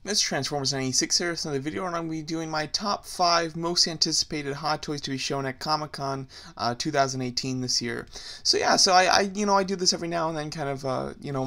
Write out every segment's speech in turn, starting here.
It's Transformers 96 here, so in the video, and I'm going to be doing my top 5 most anticipated Hot Toys to be shown at Comic-Con 2018 this year. So yeah, I do this every now and then, kind of,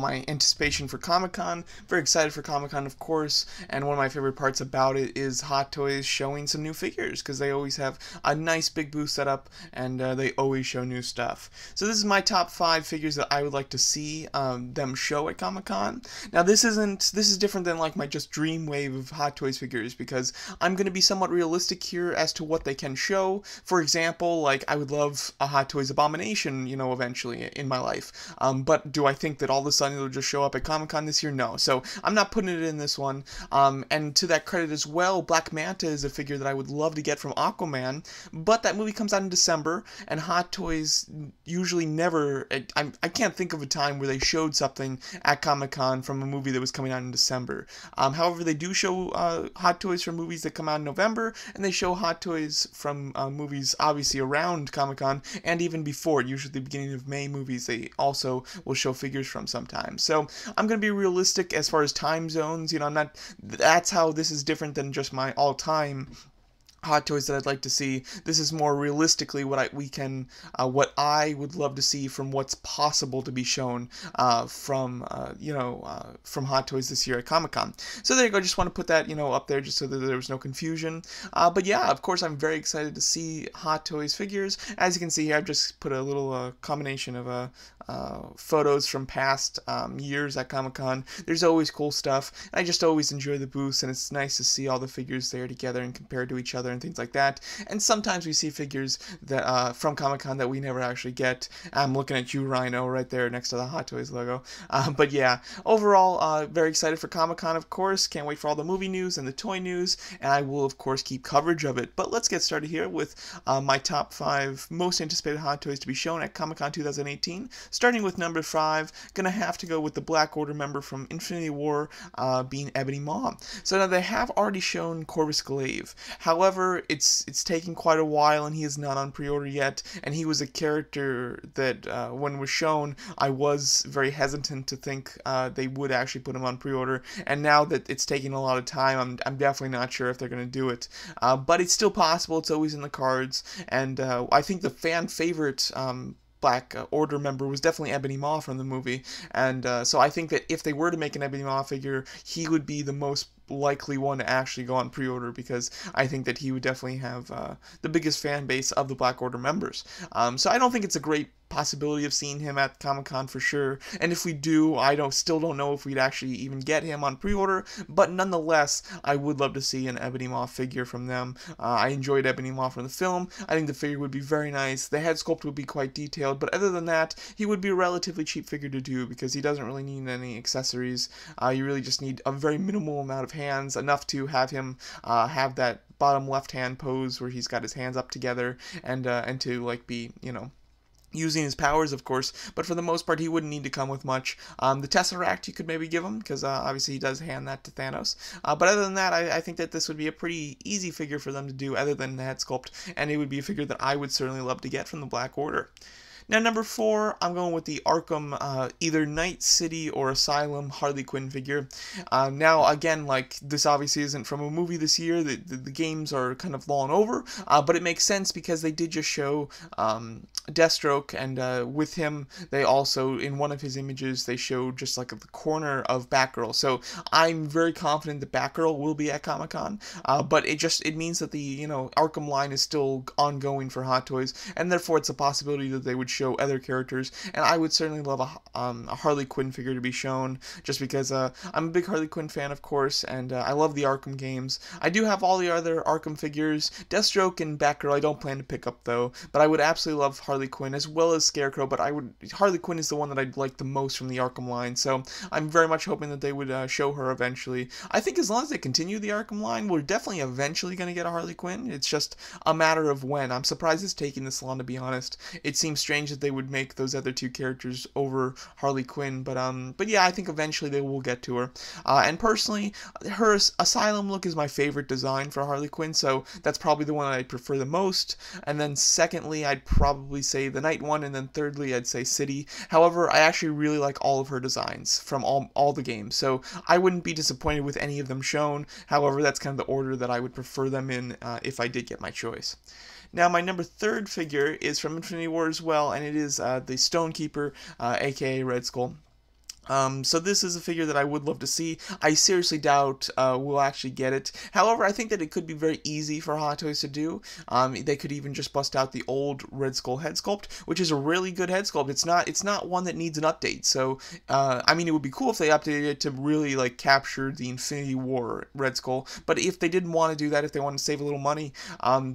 my anticipation for Comic-Con. Very excited for Comic-Con, of course, and one of my favorite parts about it is Hot Toys showing some new figures, because they always have a nice big booth set up, and they always show new stuff. So this is my top 5 figures that I would like to see them show at Comic-Con. Now this is different than like my just dream wave of Hot Toys figures, because I'm going to be somewhat realistic here as to what they can show. For example, like, I would love a Hot Toys Abomination, eventually in my life. But do I think that all of a sudden it'll just show up at Comic-Con this year? No. So I'm not putting it in this one. And to that credit as well, Black Manta is a figure that I would love to get from Aquaman, but that movie comes out in December, and Hot Toys usually never, I can't think of a time where they showed something at Comic-Con from a movie that was coming out in December. However, they do show Hot Toys from movies that come out in November, and they show Hot Toys from movies obviously around Comic-Con, and even before, usually the beginning of May movies, they also will show figures from sometimes. So I'm going to be realistic as far as time zones. That's how this is different than just my all-time Hot Toys that I'd like to see. This is more realistically what I would love to see from what's possible to be shown from Hot Toys this year at Comic-Con. So there you go. Just want to put that up there just so that there was no confusion. But yeah, of course, I'm very excited to see Hot Toys figures. As you can see here, I've just put a little combination of photos from past years at Comic-Con. There's always cool stuff, and I just always enjoy the booths, and it's nice to see all the figures there together and compared to each other and things like that. And sometimes we see figures that from Comic-Con that we never actually get. I'm looking at you, Rhino, right there next to the Hot Toys logo. But yeah, overall, very excited for Comic-Con, of course. Can't wait for all the movie news and the toy news, and I will, of course, keep coverage of it. But let's get started here with my top 5 most anticipated Hot Toys to be shown at Comic-Con 2018. Starting with number 5, gonna have to go with the Black Order member from Infinity War, being Ebony Maw. So now they have already shown Corvus Glaive. However, it's taken quite a while, and he is not on pre-order yet, and he was a character that when was shown, I was very hesitant to think they would actually put him on pre-order, and now that it's taking a lot of time, I'm definitely not sure if they're going to do it. But it's still possible. It's always in the cards, and I think the fan favorite Black Order member was definitely Ebony Maw from the movie, and so I think that if they were to make an Ebony Maw figure, he would be the most likely one to actually go on pre-order, because I think that he would definitely have the biggest fan base of the Black Order members. So I don't think it's a great possibility of seeing him at Comic-Con for sure, and if we do, still don't know if we'd actually even get him on pre-order, but nonetheless, I would love to see an Ebony Maw figure from them. I enjoyed Ebony Maw from the film. I think the figure would be very nice. The head sculpt would be quite detailed, but other than that, he would be a relatively cheap figure to do, because he doesn't really need any accessories. You really just need a very minimal amount of hands, enough to have him have that bottom left hand pose where he's got his hands up together, and to like be, using his powers, of course, but for the most part, he wouldn't need to come with much. The Tesseract you could maybe give him, because obviously he does hand that to Thanos. But other than that, I think that this would be a pretty easy figure for them to do, other than the head sculpt, and it would be a figure that I would certainly love to get from the Black Order. Now, number 4, I'm going with the Arkham, either Night City or Asylum Harley Quinn figure. Now, again, like, this obviously isn't from a movie this year. The games are kind of long over, but it makes sense because they did just show Deathstroke, and with him, they also, in one of his images, they showed just like the corner of Batgirl. So I'm very confident that Batgirl will be at Comic-Con, but it means that the Arkham line is still ongoing for Hot Toys, and therefore it's a possibility that they would show other characters, and I would certainly love a Harley Quinn figure to be shown, just because I'm a big Harley Quinn fan, of course, and I love the Arkham games. I do have all the other Arkham figures. Deathstroke and Batgirl I don't plan to pick up, though, but I would absolutely love Harley Quinn, as well as Scarecrow, but Harley Quinn is the one that I'd like the most from the Arkham line, so I'm very much hoping that they would show her eventually. I think as long as they continue the Arkham line, we're definitely eventually going to get a Harley Quinn. It's just a matter of when. I'm surprised it's taking this long, to be honest. It seems strange strange that they would make those other two characters over Harley Quinn, but yeah, I think eventually they will get to her. And personally, her Asylum look is my favorite design for Harley Quinn, so that's probably the one I prefer the most. And then secondly, I'd probably say the Night one, and then thirdly, I'd say City. However, I actually really like all of her designs from all the games, so I wouldn't be disappointed with any of them shown. However, that's kind of the order that I would prefer them in if I did get my choice. Now, my number 3rd figure is from Infinity War as well, and it is the Stonekeeper, aka Red Skull. So this is a figure that I would love to see. I seriously doubt we'll actually get it. However, I think that it could be very easy for Hot Toys to do. They could even just bust out the old Red Skull head sculpt, which is a really good head sculpt. It's not one that needs an update. So, I mean, it would be cool if they updated it to really like capture the Infinity War Red Skull. But if they didn't want to do that, if they wanted to save a little money,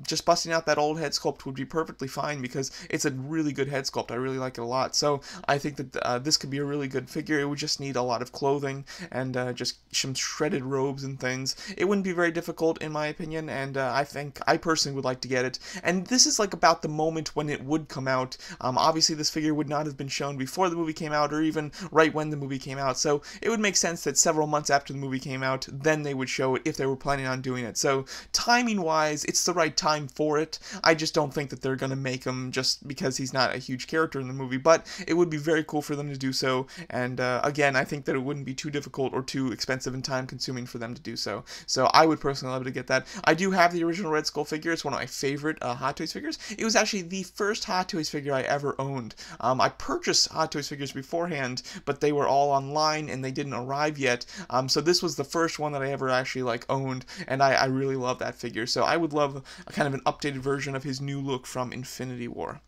just busting out that old head sculpt would be perfectly fine because it's a really good head sculpt. I really like it a lot. So I think that this could be a really good figure. It would just need a lot of clothing and just some shredded robes and things. It wouldn't be very difficult in my opinion, and I think I personally would like to get it. And this is like about the moment when it would come out. Obviously this figure would not have been shown before the movie came out or even right when the movie came out, so it would make sense that several months after the movie came out, then they would show it if they were planning on doing it. So timing wise, it's the right time for it. I just don't think that they're gonna make him just because he's not a huge character in the movie, but it would be very cool for them to do so. And again, I think that it wouldn't be too difficult or too expensive and time consuming for them to do so. So I would personally love to get that. I do have the original Red Skull figure. It's one of my favorite Hot Toys figures. It was actually the first Hot Toys figure I ever owned. I purchased Hot Toys figures beforehand, but they were all online and they didn't arrive yet. So this was the first one that I ever actually like owned, and I really love that figure. So I would love a kind of an updated version of his new look from Infinity War.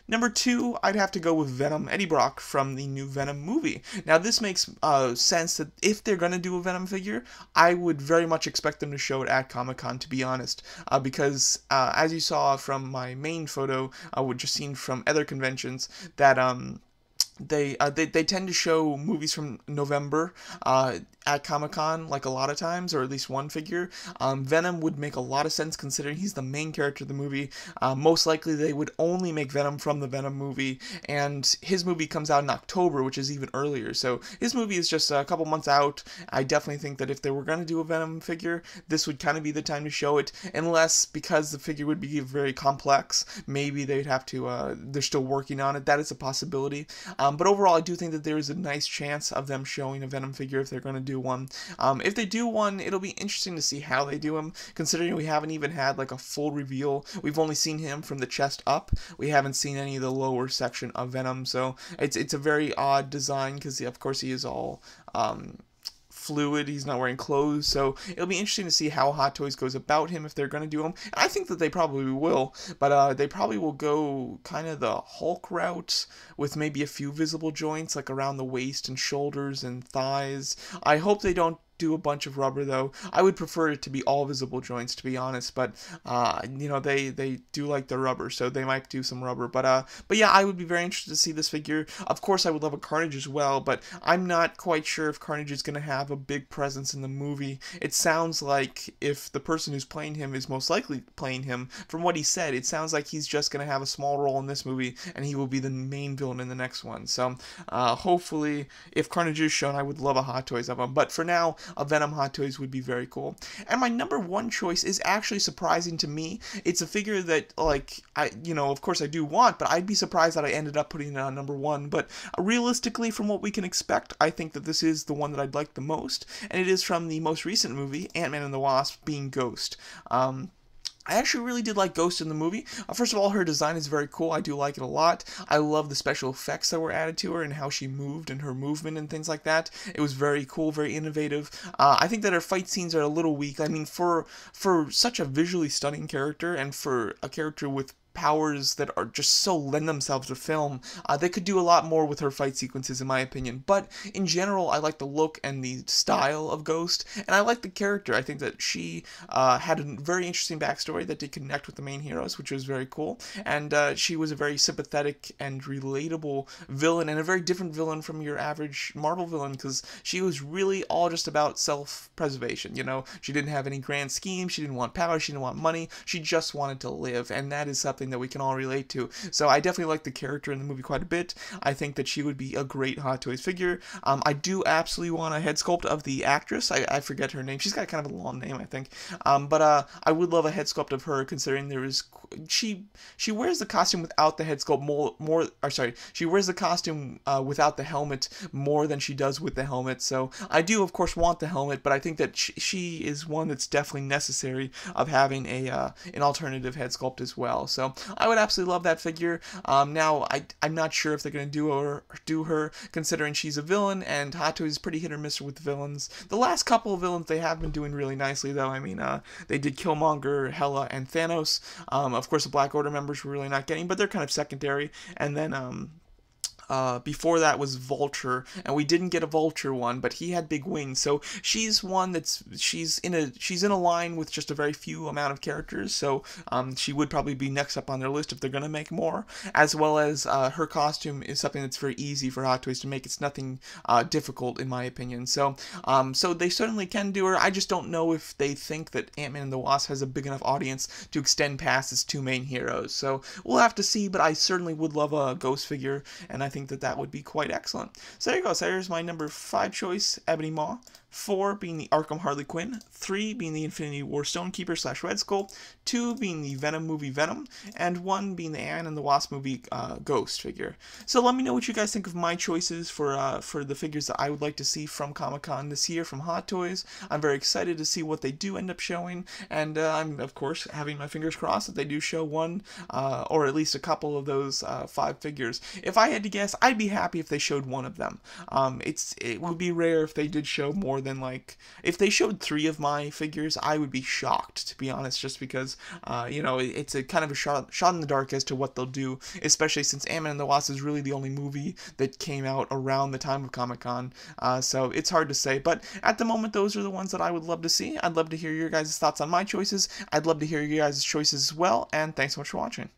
Number 2, I'd have to go with Venom, Eddie Brock from the new Venom movie. Now, this makes sense that if they're going to do a Venom figure, I would very much expect them to show it at Comic-Con, to be honest, because as you saw from my main photo, which is seen from other conventions, that they tend to show movies from November at Comic-Con, like a lot of times, or at least one figure. Venom would make a lot of sense considering he's the main character of the movie. Most likely they would only make Venom from the Venom movie, and his movie comes out in October, which is even earlier, so his movie is just a couple months out. I definitely think that if they were going to do a Venom figure, this would kind of be the time to show it, unless, because the figure would be very complex, maybe they'd have to, they're still working on it. That is a possibility. But overall, I do think that there is a nice chance of them showing a Venom figure if they're going to do one. If they do one, it'll be interesting to see how they do him, considering we haven't even had like a full reveal. We've only seen him from the chest up. We haven't seen any of the lower section of Venom, so it's a very odd design because of course he is all fluid, he's not wearing clothes, so it'll be interesting to see how Hot Toys goes about him if they're going to do him. And I think that they probably will, but they probably will go kind of the Hulk route with maybe a few visible joints like around the waist and shoulders and thighs. I hope they don't do a bunch of rubber though. I would prefer it to be all visible joints, to be honest, but you know, they do like the rubber, so they might do some rubber. But yeah, I would be very interested to see this figure. Of course I would love a Carnage as well, but I'm not quite sure if Carnage is going to have a big presence in the movie. It sounds like if the person who's playing him is most likely playing him, from what he said, it sounds like he's just going to have a small role in this movie and he will be the main villain in the next one. So hopefully if Carnage is shown, I would love a Hot Toys of him, but for now a Venom Hot Toys would be very cool. And my number 1 choice is actually surprising to me. It's a figure that, like, you know, of course I do want, but I'd be surprised that I ended up putting it on number 1. But realistically, from what we can expect, I think that this is the one that I'd like the most, and it is from the most recent movie, Ant-Man and the Wasp, being Ghost. I actually really did like Ghost in the movie. First of all, her design is very cool. I do like it a lot. I love the special effects that were added to her and how she moved and her movement and things like that. It was very cool, very innovative. I think that her fight scenes are a little weak. I mean, for such a visually stunning character and for a character with powers that are just so lend themselves to film, they could do a lot more with her fight sequences, in my opinion. But in general, I like the look and the style of Ghost, and I like the character. I think that she had a very interesting backstory that did connect with the main heroes, which was very cool, and she was a very sympathetic and relatable villain, and a very different villain from your average Marvel villain, because she was really all just about self-preservation, you know? She didn't have any grand schemes, she didn't want power, she didn't want money, she just wanted to live, and that is something something that we can all relate to. So I definitely like the character in the movie quite a bit. I think that she would be a great Hot Toys figure. I do absolutely want a head sculpt of the actress. I forget her name. She's got kind of a long name, I think. But I would love a head sculpt of her, considering there is she wears the costume without the head sculpt she wears the costume without the helmet more than she does with the helmet. So I do of course want the helmet, but I think that she is one that's definitely necessary of having an alternative head sculpt as well. So I would absolutely love that figure. Now I'm not sure if they're going to do her considering she's a villain, and Hot Toys is pretty hit or miss with villains. The last couple of villains they have been doing really nicely though. I mean, they did Killmonger, Hela, and Thanos. Of course the Black Order members we're really not getting, but they're kind of secondary. And then before that was Vulture, and we didn't get a Vulture one, but he had big wings. So she's one that's she's in a line with just a very few amount of characters. So she would probably be next up on their list if they're gonna make more. As well as her costume is something that's very easy for Hot Toys to make. It's nothing difficult in my opinion. So so they certainly can do her. I just don't know if they think that Ant-Man and the Wasp has a big enough audience to extend past its two main heroes. So we'll have to see. But I certainly would love a Ghost figure, and I think that would be quite excellent. So there you go. So here's my number 5 choice, Ebony Maw. 4 being the Arkham Harley Quinn, 3 being the Infinity War Stonekeeper / Red Skull, 2 being the Venom movie Venom, and 1 being the Ant and the Wasp movie Ghost figure. So let me know what you guys think of my choices for the figures that I would like to see from Comic-Con this year from Hot Toys. I'm very excited to see what they do end up showing, and I'm of course having my fingers crossed that they do show one or at least a couple of those 5 figures. If I had to guess, I'd be happy if they showed one of them. It would be rare if they did show more than, like, if they showed 3 of my figures, I would be shocked, to be honest, just because, you know, it's a kind of a shot in the dark as to what they'll do, especially since Ant-Man and the Wasp is really the only movie that came out around the time of Comic-Con, so it's hard to say, but at the moment, those are the ones that I would love to see. I'd love to hear your guys' thoughts on my choices. I'd love to hear your guys' choices as well, and thanks so much for watching.